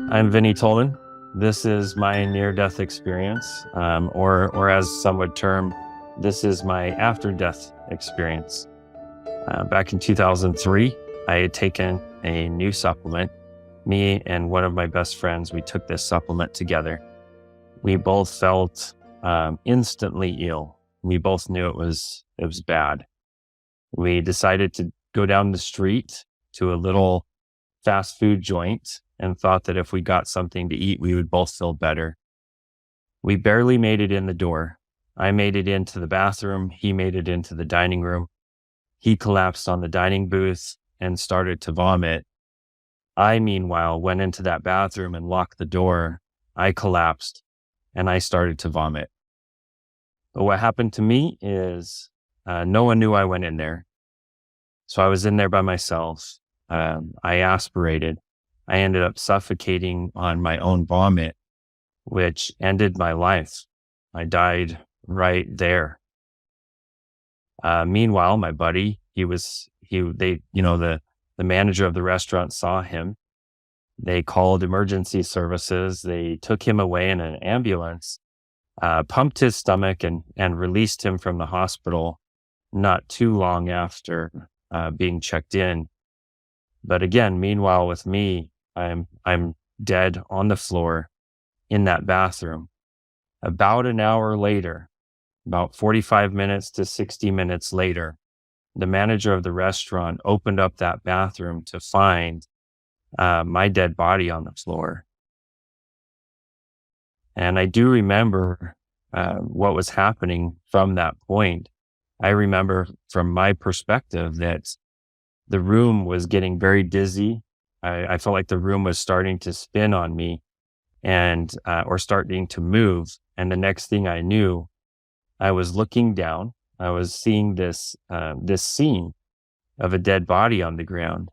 I'm Vinney Tolman. This is my near-death experience, or as some would term, this is my after-death experience. Back in 2003, I had taken a new supplement. Me and one of my best friends, we took this supplement together. We both felt instantly ill. We both knew it was bad. We decided to go down the street to a little fast food joint and thought that if we got something to eat, we would both feel better. We barely made it in the door. I made it into the bathroom. He made it into the dining room. He collapsed on the dining booth and started to vomit. I, meanwhile, went into that bathroom and locked the door. I collapsed and I started to vomit. But what happened to me is no one knew I went in there. So I was in there by myself. I aspirated. I ended up suffocating on my own vomit, which ended my life. I died right there. Meanwhile, my buddy, the manager of the restaurant saw him. They called emergency services. They took him away in an ambulance, pumped his stomach and released him from the hospital not too long after being checked in. But again, meanwhile with me, I'm dead on the floor in that bathroom. About an hour later, about 45 minutes to 60 minutes later, the manager of the restaurant opened up that bathroom to find my dead body on the floor. And I do remember what was happening from that point. I remember from my perspective that the room was getting very dizzy. I felt like the room was starting to spin on me and or starting to move. And the next thing I knew, I was looking down. I was seeing this scene of a dead body on the ground.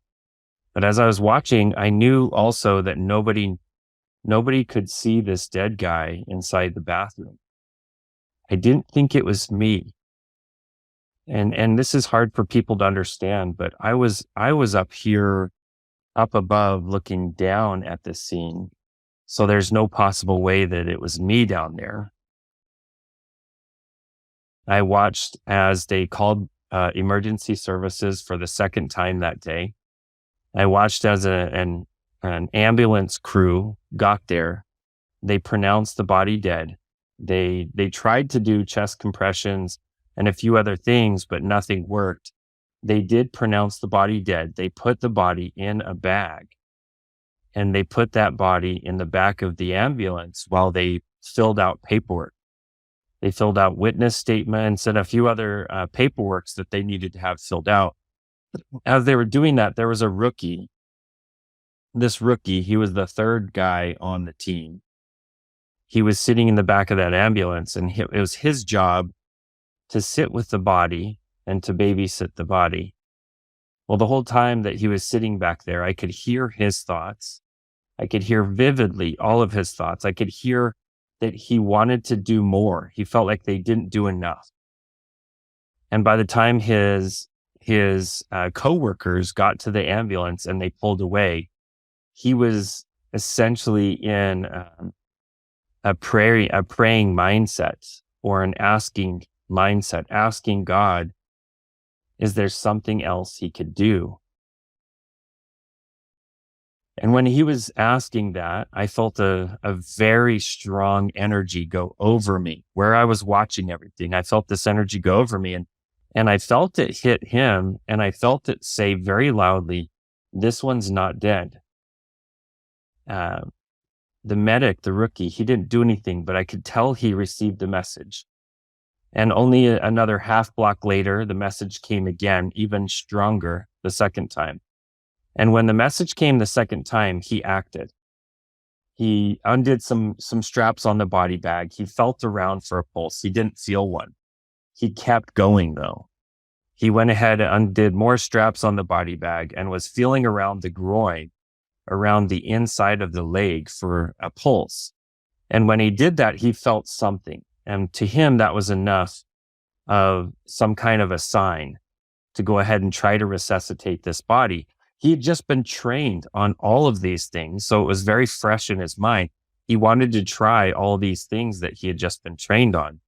But as I was watching, I knew also that nobody could see this dead guy inside the bathroom. I didn't think it was me. And this is hard for people to understand, but I was up here, up above, looking down at this scene. So there's no possible way that it was me down there. I watched as they called emergency services for the second time that day. I watched as an ambulance crew got there. They pronounced the body dead. They tried to do chest compressions and a few other things, but nothing worked. They did pronounce the body dead. They put the body in a bag and they put that body in the back of the ambulance while they filled out paperwork. They filled out witness statements and a few other paperworks that they needed to have filled out. As they were doing that, there was a rookie. This rookie, he was the third guy on the team. He was sitting in the back of that ambulance and it was his job to sit with the body and to babysit the body. Well, the whole time that he was sitting back there, I could hear his thoughts. I could hear vividly all of his thoughts. I could hear that he wanted to do more. He felt like they didn't do enough. And by the time his coworkers got to the ambulance and they pulled away, he was essentially in a praying mindset or an asking mindset, asking God, is there something else he could do? And when he was asking that, I felt a very strong energy go over me where I was watching everything. I felt this energy go over me and I felt it hit him and I felt it say very loudly, this one's not dead. The medic, the rookie, he didn't do anything, but I could tell he received the message. And only another half block later, the message came again, even stronger the second time. And when the message came the second time, he acted. He undid some straps on the body bag. He felt around for a pulse. He didn't feel one. He kept going though. He went ahead and undid more straps on the body bag and was feeling around the groin, around the inside of the leg for a pulse. And when he did that, he felt something. And to him, that was enough of some kind of a sign to go ahead and try to resuscitate this body. He'd just been trained on all of these things. So it was very fresh in his mind. He wanted to try all these things that he had just been trained on.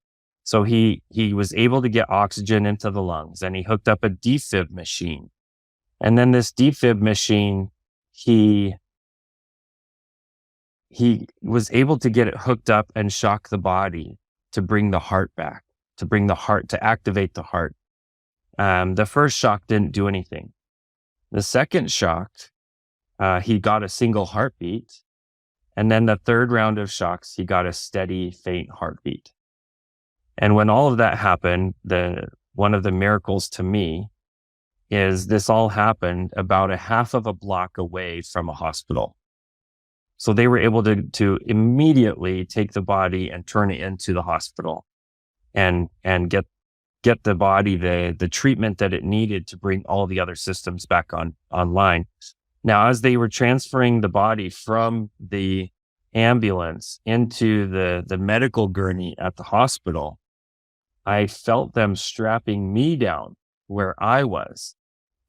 So he was able to get oxygen into the lungs, and he hooked up a defib machine. And then this defib machine, he was able to get it hooked up and shock the body to bring the heart back, to activate the heart. The first shock didn't do anything. The second shock, he got a single heartbeat. And then the third round of shocks, he got a steady, faint heartbeat. And when all of that happened, one of the miracles to me is this all happened about a half of a block away from a hospital. So they were able to immediately take the body and turn it into the hospital and get the body the treatment that it needed to bring all the other systems back online. Now, as they were transferring the body from the ambulance into the medical gurney at the hospital, I felt them strapping me down where I was.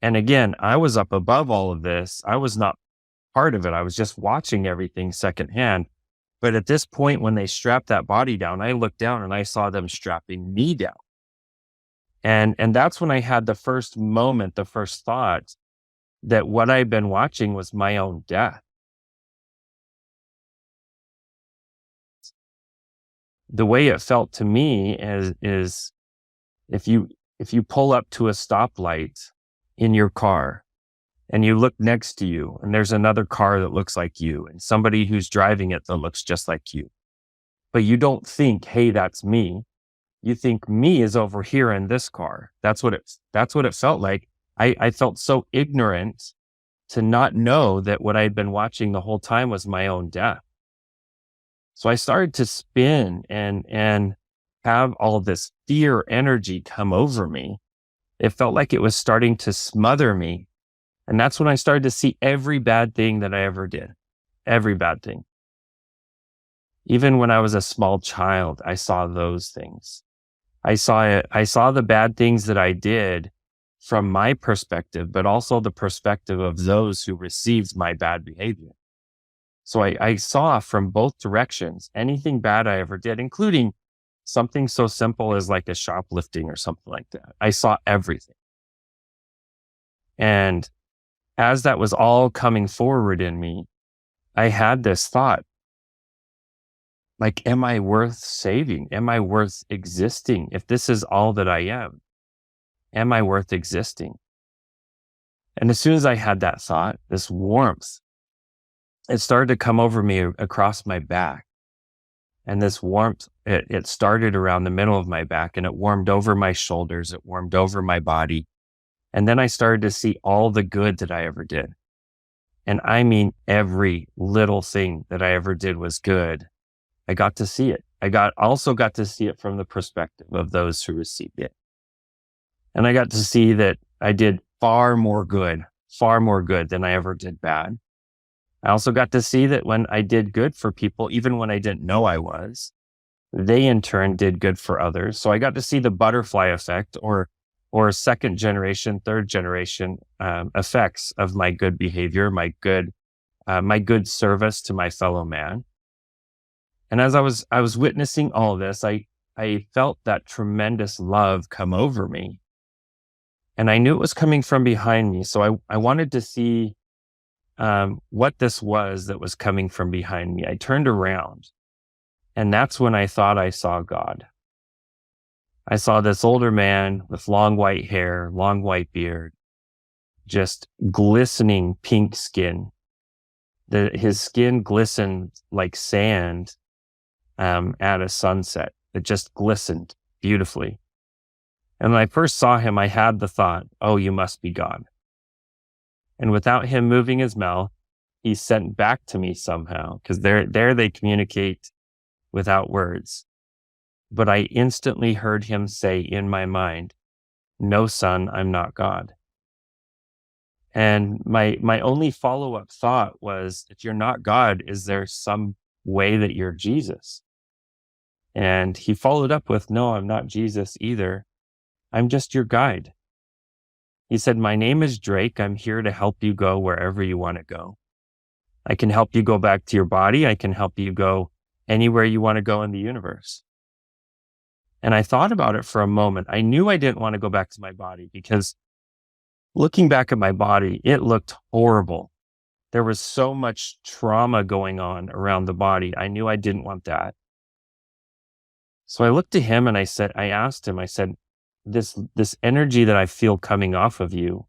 And again, I was up above all of this. I was not part of it. I was just watching everything secondhand. But at this point, when they strapped that body down, I looked down and I saw them strapping me down. And that's when I had the first moment, the first thought that what I'd been watching was my own death. The way it felt to me is if you pull up to a stoplight in your car and you look next to you and there's another car that looks like you and somebody who's driving it that looks just like you, but you don't think, hey, that's me. You think me is over here in this car. That's what it felt like. I felt so ignorant to not know that what I'd been watching the whole time was my own death. So I started to spin and have all this fear energy come over me. It felt like it was starting to smother me. And that's when I started to see every bad thing that I ever did. Every bad thing. Even when I was a small child, I saw those things. I saw the bad things that I did from my perspective, but also the perspective of those who received my bad behavior. So I saw from both directions anything bad I ever did, including something so simple as like a shoplifting or something like that. I saw everything. And as that was all coming forward in me, I had this thought, like, am I worth saving? Am I worth existing? If this is all that I am I worth existing? And as soon as I had that thought, this warmth, it started to come over me across my back. And this warmth, it started around the middle of my back and it warmed over my shoulders. It warmed over my body. And then I started to see all the good that I ever did. And I mean, every little thing that I ever did was good. I got to see it. Also got to see it from the perspective of those who received it. And I got to see that I did far more good than I ever did bad. I also got to see that when I did good for people, even when I didn't know I was, they in turn did good for others. So I got to see the butterfly effect or second generation, third generation effects of my good behavior, my good service to my fellow man. And as I was witnessing all of this, I felt that tremendous love come over me. And I knew it was coming from behind me. So I wanted to see what this was that was coming from behind me. I turned around, and that's when I thought I saw God. I saw this older man with long white hair, long white beard, just glistening pink skin. His skin glistened like sand at a sunset. It just glistened beautifully. And when I first saw him, I had the thought, oh, you must be God. And without him moving his mouth, he sent back to me somehow, because there they communicate without words. But I instantly heard him say in my mind, no, son, I'm not God. And my only follow-up thought was, if you're not God, is there some way that you're Jesus? And he followed up with, no, I'm not Jesus either. I'm just your guide. He said, "My name is Drake. I'm here to help you go wherever you want to go. I can help you go back to your body. I can help you go anywhere you want to go in the universe." And I thought about it for a moment. I knew I didn't want to go back to my body because looking back at my body, it looked horrible. There was so much trauma going on around the body. I knew I didn't want that. So I looked to him and I asked him, I said, this energy that I feel coming off of you,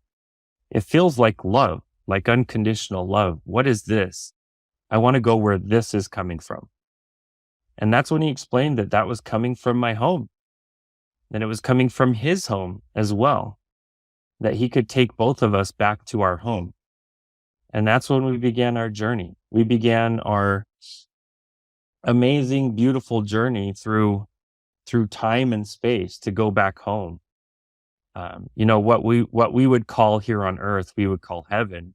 it feels like love, like unconditional love. What is this? I want to go where this is coming from. And that's when he explained that that was coming from my home. And it was coming from his home as well, that he could take both of us back to our home. And that's when we began our journey. We began our amazing, beautiful journey through time and space to go back home. What we would call here on earth, we would call heaven.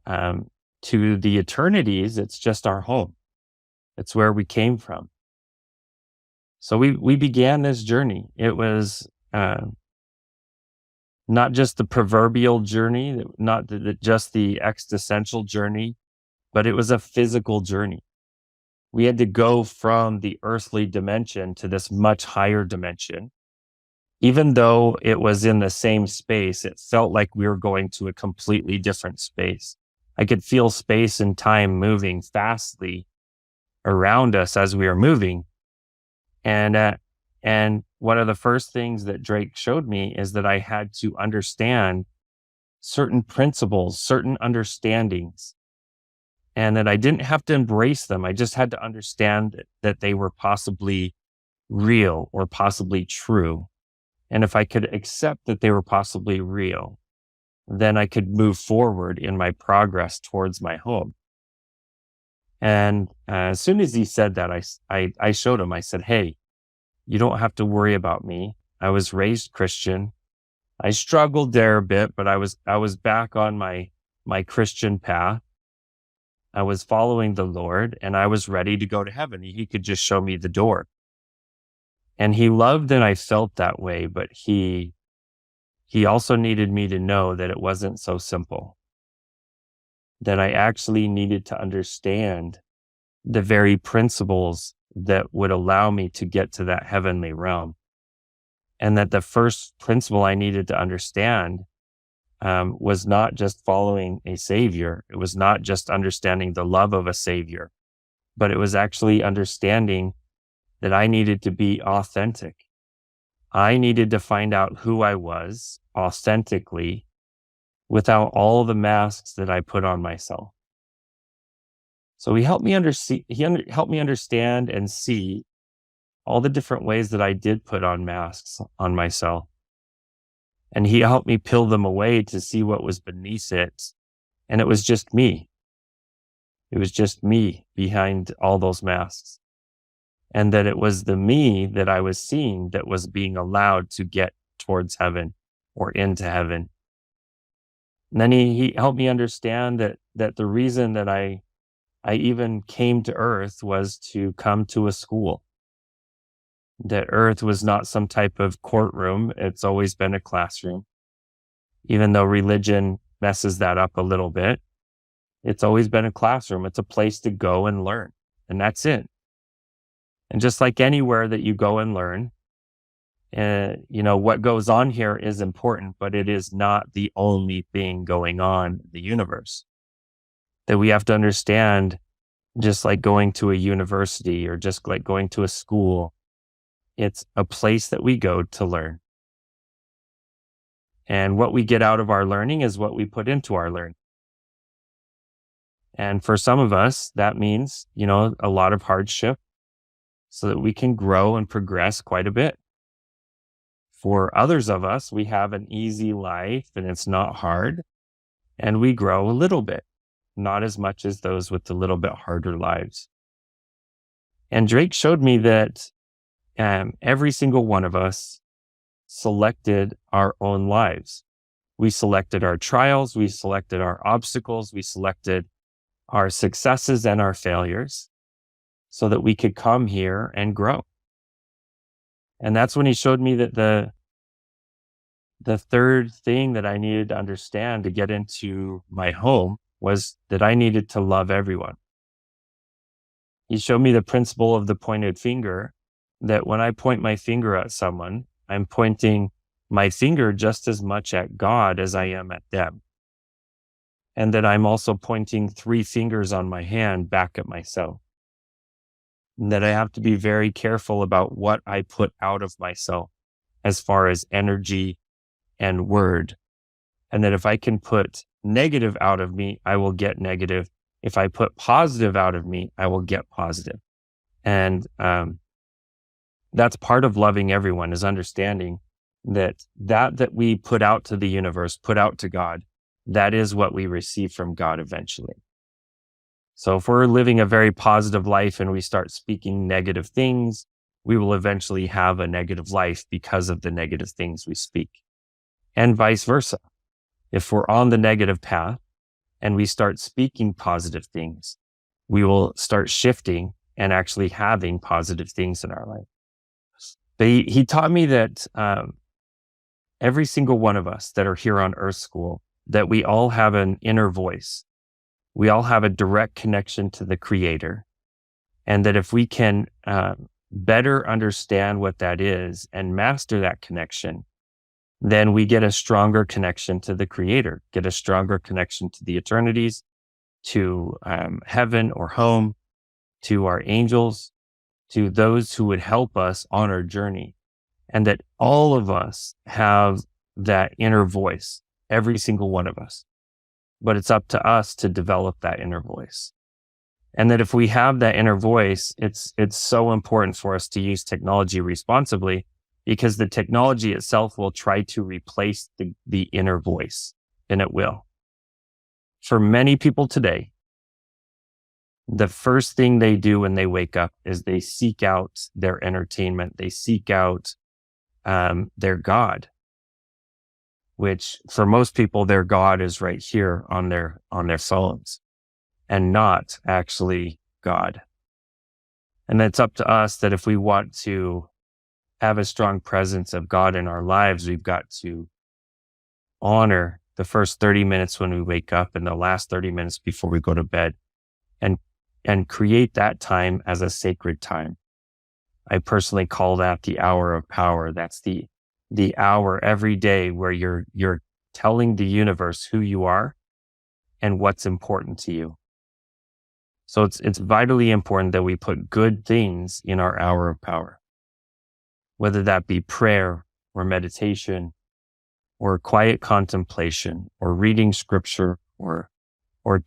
To the eternities, it's just our home. It's where we came from. So we began this journey. It was not just the proverbial journey, not just the existential journey, but it was a physical journey. We had to go from the earthly dimension to this much higher dimension. Even though it was in the same space, it felt like we were going to a completely different space. I could feel space and time moving fastly around us as we were moving. And one of the first things that Drake showed me is that I had to understand certain principles, certain understandings, and that I didn't have to embrace them. I just had to understand that they were possibly real or possibly true. And if I could accept that they were possibly real, then I could move forward in my progress towards my home. And as soon as he said that, I showed him, I said, "Hey, you don't have to worry about me. I was raised Christian. I struggled there a bit, but I was back on my Christian path. I was following the Lord and I was ready to go to heaven. He could just show me the door." And he loved and I felt that way, but he also needed me to know that it wasn't so simple, that I actually needed to understand the very principles that would allow me to get to that heavenly realm. And that the first principle I needed to understand was not just following a savior. It was not just understanding the love of a savior, but it was actually understanding that I needed to be authentic. I needed to find out who I was authentically without all the masks that I put on myself. So he helped me understand and see all the different ways that I did put on masks on myself. And he helped me peel them away to see what was beneath it. And it was just me. It was just me behind all those masks. And that it was the me that I was seeing that was being allowed to get towards heaven or into heaven. And then he helped me understand that the reason that I even came to earth was to come to a school. That earth was not some type of courtroom. It's always been a classroom. Even though religion messes that up a little bit, it's always been a classroom. It's a place to go and learn. And that's it. And just like anywhere that you go and learn, what goes on here is important, but it is not the only thing going on in the universe. That we have to understand, just like going to a university or just like going to a school, it's a place that we go to learn. And what we get out of our learning is what we put into our learning. And for some of us, that means, a lot of hardship so that we can grow and progress quite a bit. For others of us, we have an easy life and it's not hard, and we grow a little bit, not as much as those with the little bit harder lives. And Drake showed me that every single one of us selected our own lives. We selected our trials, we selected our obstacles, we selected our successes and our failures so that we could come here and grow. And that's when he showed me that The third thing that I needed to understand to get into my home was that I needed to love everyone. He showed me the principle of the pointed finger, that when I point my finger at someone, I'm pointing my finger just as much at God as I am at them. And that I'm also pointing 3 fingers on my hand back at myself. And that I have to be very careful about what I put out of myself as far as energy and word. And that if I can put negative out of me, I will get negative. If I put positive out of me, I will get positive. And that's part of loving everyone, is understanding that we put out to the universe, put out to God, that is what we receive from God eventually. So if we're living a very positive life and we start speaking negative things, we will eventually have a negative life because of the negative things we speak. And vice versa. If we're on the negative path and we start speaking positive things, we will start shifting and actually having positive things in our life. But he taught me that every single one of us that are here on Earth School, that we all have an inner voice. We all have a direct connection to the Creator. And that if we can better understand what that is and master that connection, then we get a stronger connection to the Creator, get a stronger connection to the eternities, to heaven or home, to our angels, to those who would help us on our journey. And that all of us have that inner voice, every single one of us. But it's up to us to develop that inner voice. And that if we have that inner voice, it's so important for us to use technology responsibly, because the technology itself will try to replace the inner voice, and it will. For many people today, the first thing they do when they wake up is they seek out their entertainment. They seek out their God, which for most people, their God is right here on their phones and not actually God. And it's up to us that if we want to have a strong presence of God in our lives, we've got to honor the first 30 minutes when we wake up and the last 30 minutes before we go to bed, and create that time as a sacred time. I personally call that the hour of power. That's the hour every day where you're telling the universe who you are and what's important to you. So it's vitally important that we put good things in our hour of power, whether that be prayer or meditation or quiet contemplation or reading scripture or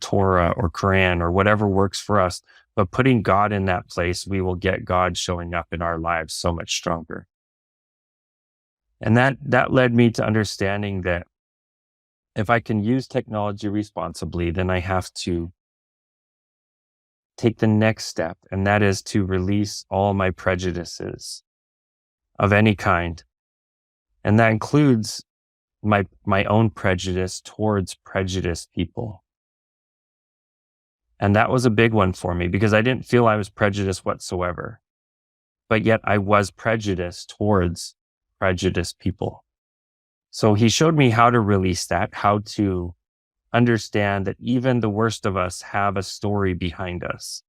Torah or Quran or whatever works for us. But putting God in that place, we will get God showing up in our lives so much stronger. And that led me to understanding that if I can use technology responsibly, then I have to take the next step, and that is to release all my prejudices of any kind. And that includes my own prejudice towards prejudiced people. And that was a big one for me because I didn't feel I was prejudiced whatsoever, but yet I was prejudiced towards prejudiced people. So he showed me how to release that, how to understand that even the worst of us have a story behind us.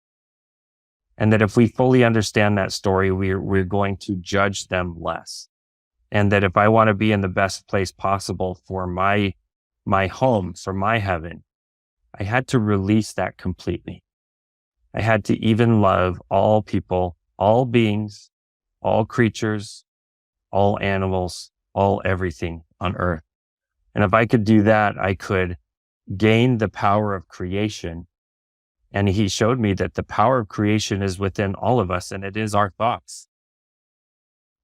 And that if we fully understand that story, we're going to judge them less. And that if I want to be in the best place possible for my home, for my heaven, I had to release that completely. I had to even love all people, all beings, all creatures, all animals, all everything on earth. And if I could do that, I could gain the power of creation. And he showed me that the power of creation is within all of us, and it is our thoughts.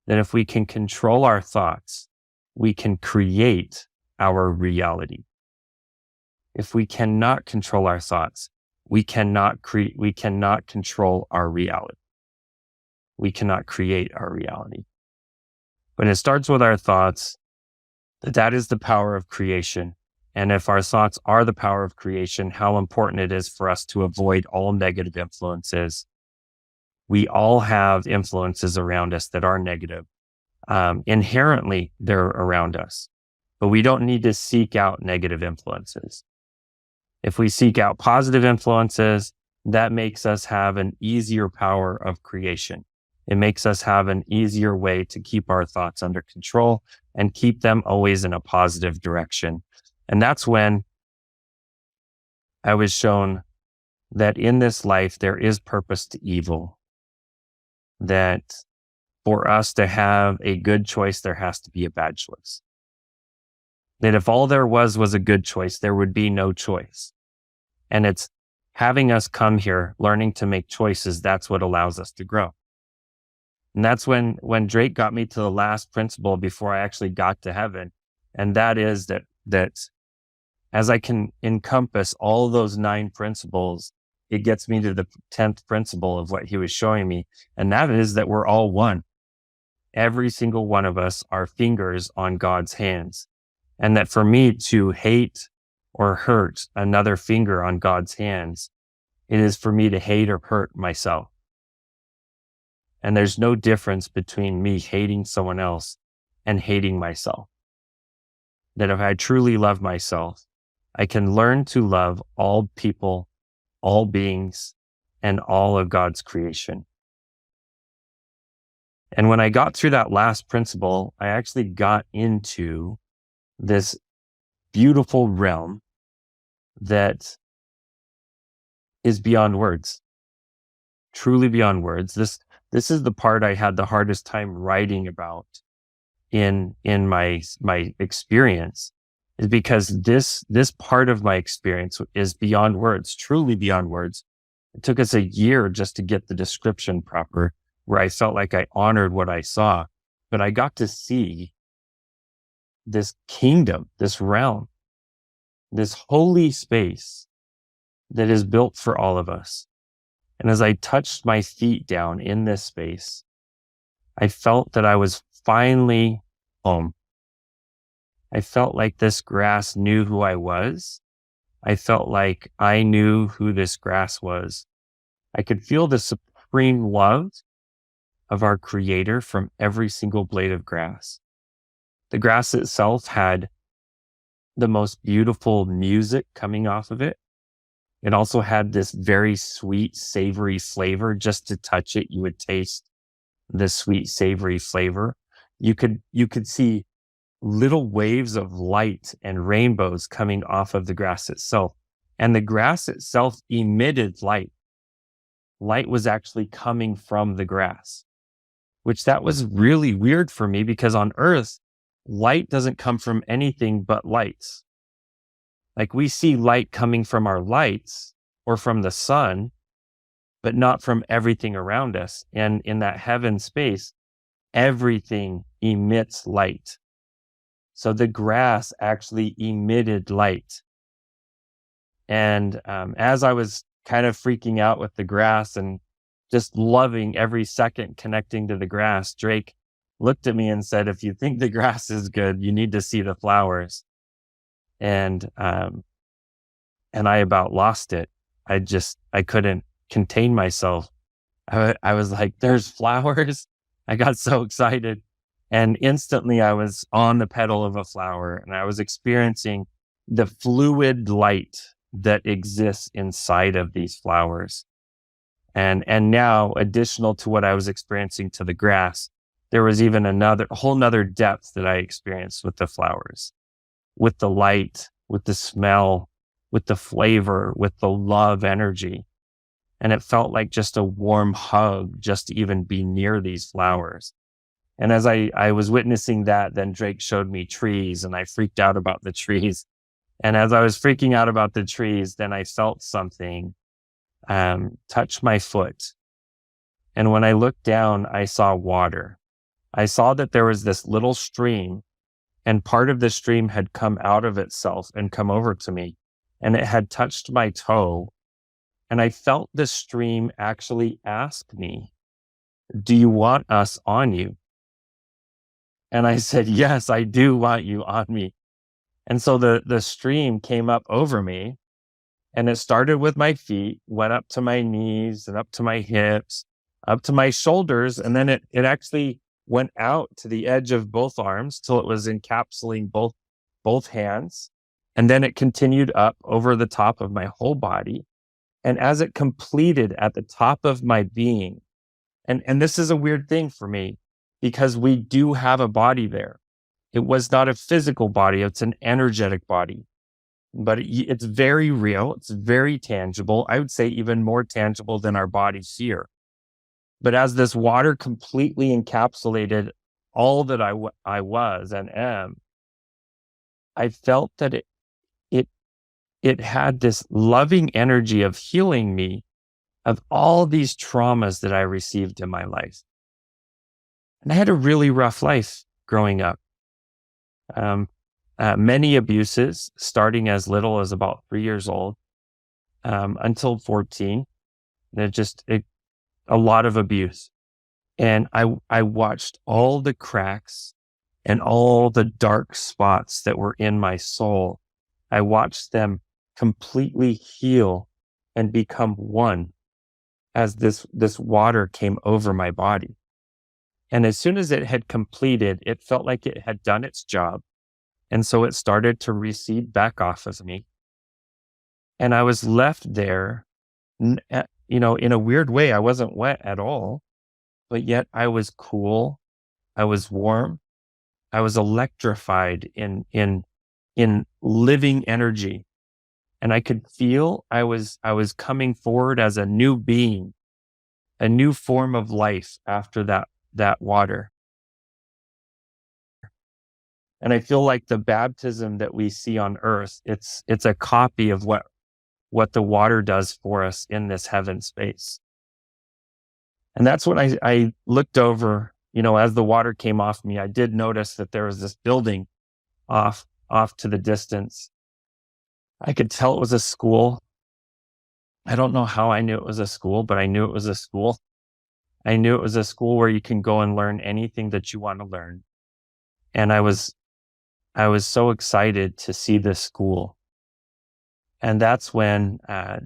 That if we can control our thoughts, we can create our reality. If we cannot control our thoughts, we cannot control our reality. We cannot create our reality. But it starts with our thoughts, that is the power of creation. And if our thoughts are the power of creation, how important it is for us to avoid all negative influences. We all have influences around us that are negative. Inherently, they're around us. but we don't need to seek out negative influences. If we seek out positive influences, that makes us have an easier power of creation. It makes us have an easier way to keep our thoughts under control and keep them always in a positive direction. And that's when I was shown that in this life, there is purpose to evil. That for us to have a good choice, there has to be a bad choice. That if all there was a good choice, there would be no choice. And it's having us come here, learning to make choices, that's what allows us to grow. And that's when Drake got me to the last principle before I actually got to heaven. And that is that as I can encompass all of those 9 principles, it gets me to the 10th principle of what he was showing me. And that is that we're all one. Every single one of us are fingers on God's hands. And that for me to hate or hurt another finger on God's hands, it is for me to hate or hurt myself. And there's no difference between me hating someone else and hating myself. That if I truly love myself, I can learn to love all people, all beings, and all of God's creation. And when I got through that last principle, I actually got into this beautiful realm that is beyond words, truly beyond words. This is the part I had the hardest time writing about in my experience, is because this part of my experience is beyond words, truly beyond words. It took us a year just to get the description proper, where I felt like I honored what I saw, but I got to see this kingdom, this realm, this holy space that is built for all of us. And as I touched my feet down in this space, I felt that I was finally home. I felt like this grass knew who I was. I felt like I knew who this grass was. I could feel the supreme love of our Creator from every single blade of grass. The grass itself had the most beautiful music coming off of it. It also had this very sweet, savory flavor. Just to touch it, you would taste the sweet, savory flavor. You could see little waves of light and rainbows coming off of the grass itself. And the grass itself emitted light. Light was actually coming from the grass, which that was really weird for me, because on Earth, light doesn't come from anything but lights. Like, we see light coming from our lights or from the sun, but not from everything around us. And in that heaven space, everything emits light. So the grass actually emitted light. And as I was kind of freaking out with the grass and just loving every second connecting to the grass, Drake looked at me and said, "If you think the grass is good, you need to see the flowers." And I about lost it. I couldn't contain myself. I was like, "There's flowers." I got so excited. And instantly I was on the petal of a flower, and I was experiencing the fluid light that exists inside of these flowers. And now, additional to what I was experiencing to the grass, there was even a whole nother depth that I experienced with the flowers, with the light, with the smell, with the flavor, with the love energy. And it felt like just a warm hug just to even be near these flowers. And as I was witnessing that, then Drake showed me trees, and I freaked out about the trees. And as I was freaking out about the trees, then I felt something touch my foot. And when I looked down, I saw water. I saw that there was this little stream, and part of the stream had come out of itself and come over to me, and it had touched my toe. And I felt the stream actually ask me, "Do you want us on you?" And I said, "Yes, I do want you on me." And so the stream came up over me, and it started with my feet, went up to my knees and up to my hips, up to my shoulders. And then it actually went out to the edge of both arms till it was encapsulating both both hands, and then it continued up over the top of my whole body. And as it completed at the top of my being, and this is a weird thing for me because we do have a body there. It was not a physical body, it's an energetic body. But it's very real, it's very tangible. I would say even more tangible than our bodies here. But as this water completely encapsulated all that I was and am, I felt that it had this loving energy of healing me of all these traumas that I received in my life. And I had a really rough life growing up. Many abuses, starting as little as about 3 years old until 14. A lot of abuse. And I watched all the cracks and all the dark spots that were in my soul. I watched them completely heal and become one as this water came over my body. And as soon as it had completed, it felt like it had done its job. And so it started to recede back off of me. And I was left there, in a weird way. I wasn't wet at all, but yet I was cool. I was warm. I was electrified in living energy. And I could feel I was coming forward as a new being, a new form of life after that water. And I feel like the baptism that we see on earth, it's a copy of what the water does for us in this heaven space. And that's when I looked over, as the water came off me, I did notice that there was this building off to the distance. I could tell it was a school. I don't know how I knew it was a school, but I knew it was a school. I knew it was a school where you can go and learn anything that you want to learn. And I was so excited to see this school. And that's when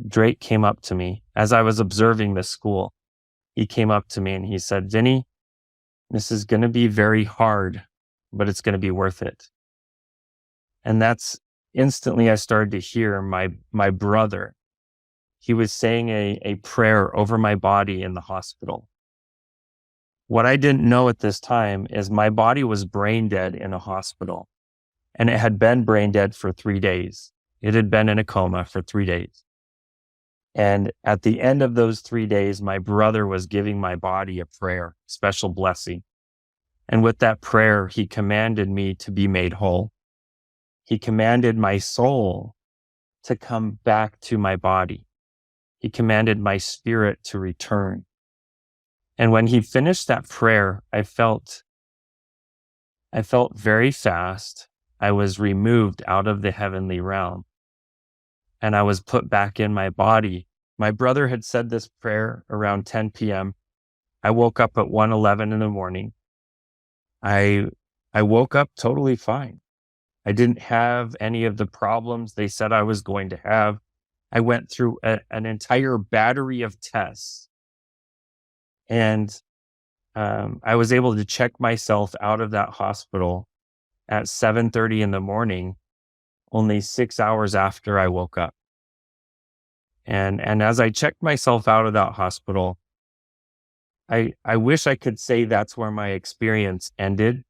Drake came up to me as I was observing this school. He came up to me and he said, "Vinney, this is going to be very hard, but it's going to be worth it." And that's instantly I started to hear my brother. He was saying a prayer over my body in the hospital. What I didn't know at this time is my body was brain dead in a hospital, and it had been brain dead for 3 days. It had been in a coma for 3 days. And at the end of those 3 days, my brother was giving my body a prayer, special blessing. And with that prayer, he commanded me to be made whole. He commanded my soul to come back to my body. He commanded my spirit to return. And when he finished that prayer, I felt very fast. I was removed out of the heavenly realm and I was put back in my body. My brother had said this prayer around 10 p.m. I woke up at 1:11 in the morning. I woke up totally fine. I didn't have any of the problems they said I was going to have. I went through an entire battery of tests. And I was able to check myself out of that hospital at 7:30 in the morning, only 6 hours after I woke up. And as I checked myself out of that hospital, I wish I could say that's where my experience ended,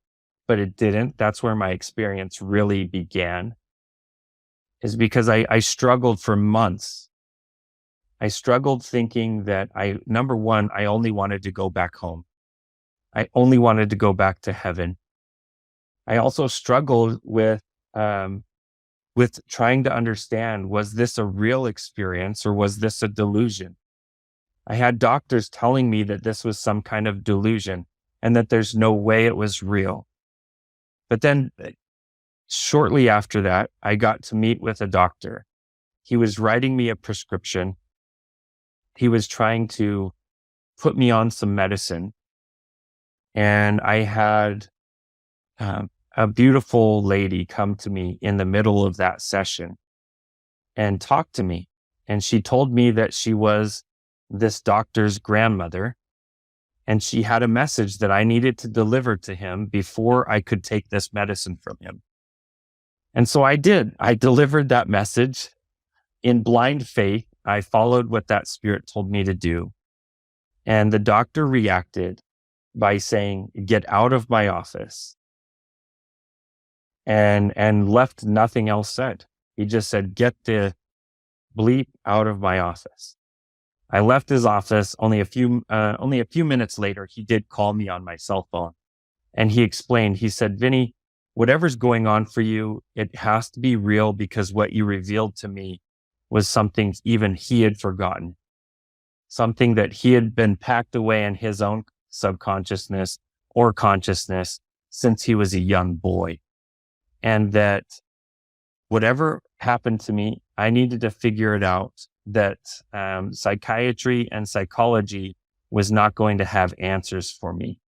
but it didn't. That's where my experience really began, is because I struggled for months. I struggled thinking that number one, I only wanted to go back home. I only wanted to go back to heaven. I also struggled with trying to understand, was this a real experience or was this a delusion? I had doctors telling me that this was some kind of delusion and that there's no way it was real. But then shortly after that, I got to meet with a doctor. He was writing me a prescription. He was trying to put me on some medicine. And I had a beautiful lady come to me in the middle of that session and talk to me. And she told me that she was this doctor's grandmother. And she had a message that I needed to deliver to him before I could take this medicine from him. And so I did. I delivered that message in blind faith. I followed what that spirit told me to do. And the doctor reacted by saying, "Get out of my office," and left nothing else said. He just said, "Get the bleep out of my office." I left his office. Only a few minutes later, he did call me on my cell phone. And he explained, he said, "Vinney, whatever's going on for you, it has to be real, because what you revealed to me was something even he had forgotten. Something that he had been packed away in his own subconsciousness or consciousness since he was a young boy. And that whatever happened to me, I needed to figure it out, that psychiatry and psychology was not going to have answers for me."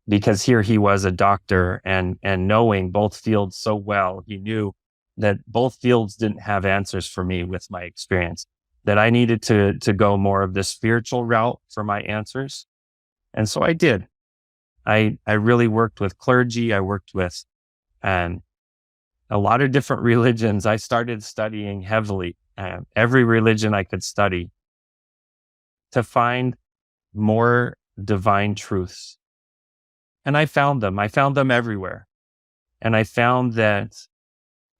Because here he was a doctor, and knowing both fields so well, he knew that both fields didn't have answers for me with my experience, that I needed to go more of the spiritual route for my answers. And so I did. I really worked with clergy. I worked with a lot of different religions. I started studying heavily, every religion I could study, to find more divine truths. And I found them. I found them everywhere. And I found that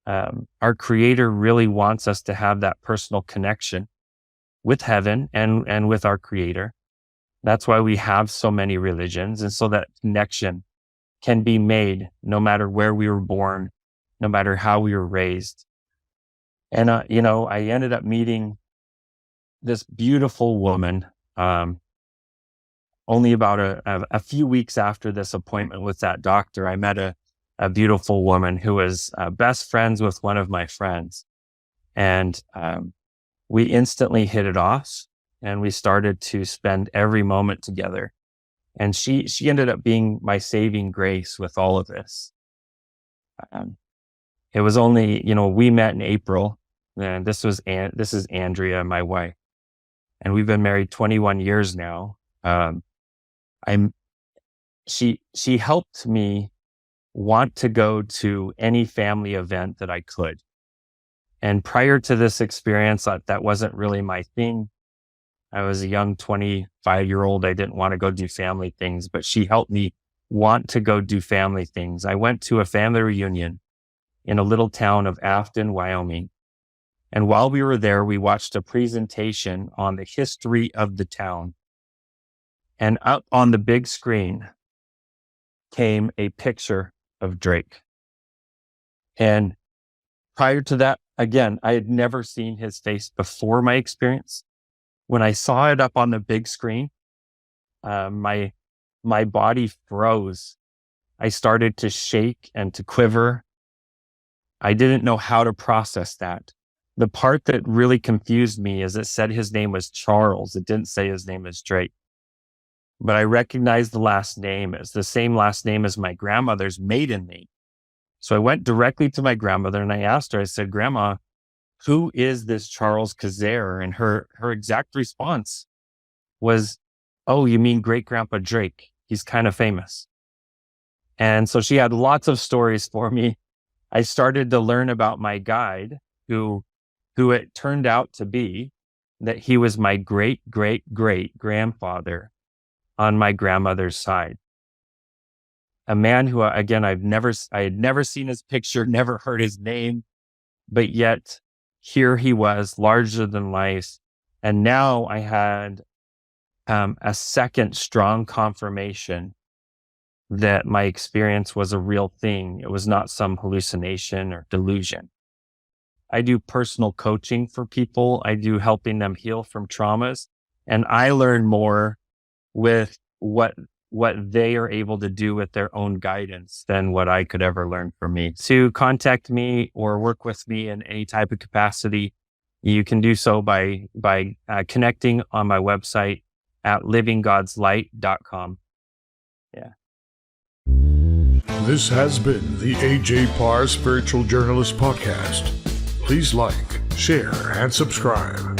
our Creator really wants us to have that personal connection with heaven and with our Creator. That's why we have so many religions. And so that connection can be made no matter where we were born, no matter how we were raised. And, I ended up meeting this beautiful woman, only about a few weeks after this appointment with that doctor. I met a beautiful woman who was best friends with one of my friends. And we instantly hit it off, and we started to spend every moment together. And she ended up being my saving grace with all of this. It was only, we met in April, and this is Andrea, my wife, and we've been married 21 years now. She helped me want to go to any family event that I could. And prior to this experience, that wasn't really my thing. I was a young 25-year-old. I didn't want to go do family things, but she helped me want to go do family things. I went to a family reunion in a little town of Afton, Wyoming. And while we were there, we watched a presentation on the history of the town. And up on the big screen came a picture of Drake. And prior to that, again, I had never seen his face before my experience. When I saw it up on the big screen, my body froze. I started to shake and to quiver. I didn't know how to process that. The part that really confused me is it said his name was Charles. It didn't say his name was Drake. But I recognized the last name as the same last name as my grandmother's maiden name. So I went directly to my grandmother and I asked her, I said, "Grandma, who is this Charles Kazare?" And her exact response was, "Oh, you mean great grandpa Drake? He's kind of famous." And so she had lots of stories for me. I started to learn about my guide, who it turned out to be that he was my great grandfather on my grandmother's side. A man who, again, I had never seen his picture, never heard his name, but yet here he was, larger than life. And now I had a second strong confirmation that my experience was a real thing. It was not some hallucination or delusion. I do personal coaching for people. I do helping them heal from traumas. And I learn more with what they are able to do with their own guidance than what I could ever learn from me. To contact me or work with me in any type of capacity, you can do so by connecting on my website at livinggodslight.com. Yeah. This has been the A.J. Parr Spiritual Journalist Podcast. Please like, share, and subscribe.